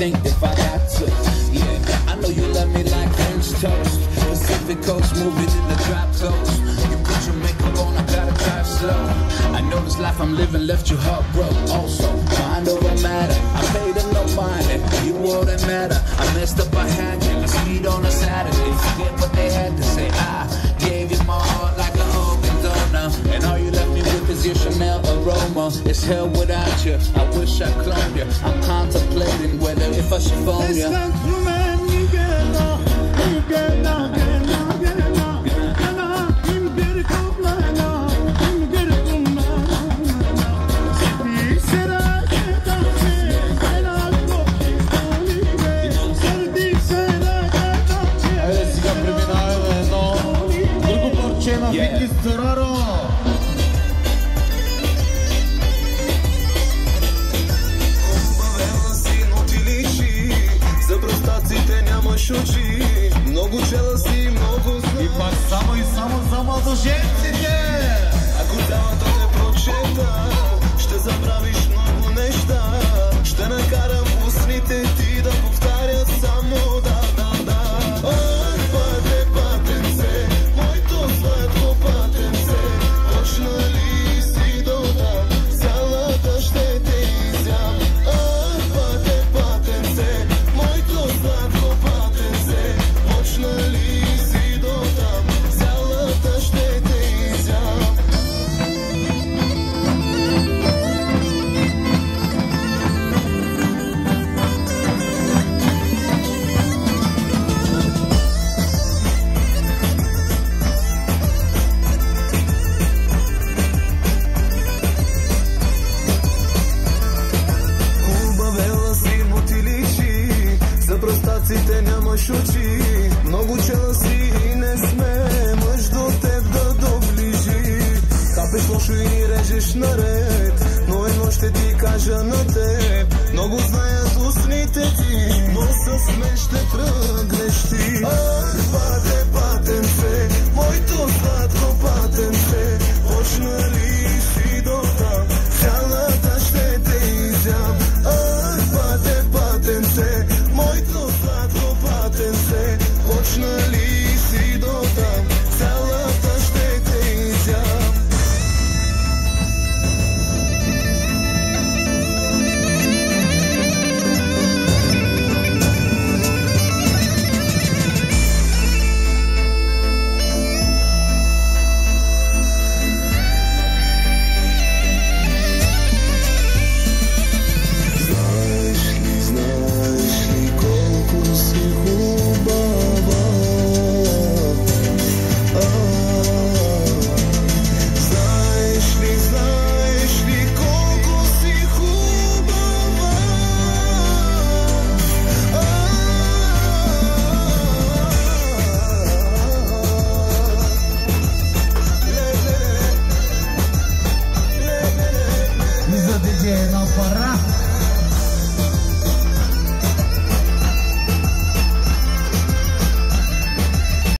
If I got to, yeah, I know you love me like French toast. Pacific Coast, moving in the drop coast. You put your makeup on, I gotta drive slow. I know this life I'm living left you heartbroken. Also, mind over matter, I paid them no mind. You wouldn't matter. I messed up, I had you. I speed on a Saturday. Forget what they had to say. I gave you my heart like a organ donor, and all you left me with is your Chanel aroma. It's hell without you. I wish I cloned you. I'm contemplating whether if I should phone you. Много челси, много зла. И пак само и само за младоженците. Ако цялата те прочета, ще забравиш много неща. Ще накарам устните ти да повтарят само да, да, да. Ах, пате, патенце, моето сладко патенце, почна ли си до там, цялата ще те изям. Ах, пате, патенце, моето сладко патенце, почна ли си до там, цялата ще те изям. Хубавела си, но ти личи, за простаците нямаш очи. Много челси и не сме мъж до теб да доближи. Капеш лошо и режеш наред, но едно ще ти кажа на теб. Много знаят устните ти, но с мен ще тръгнеш ти. Ах, пате, патенце, моето сладко патенце, почна ли си до там, цялата ще те изям. Ах, пате, патенце, моето сладко патенце, почна ли си до там, цялата ще те изям. Знаеш ли колко си хубава? Знаеш ли колко си хубава? За диджея на пара.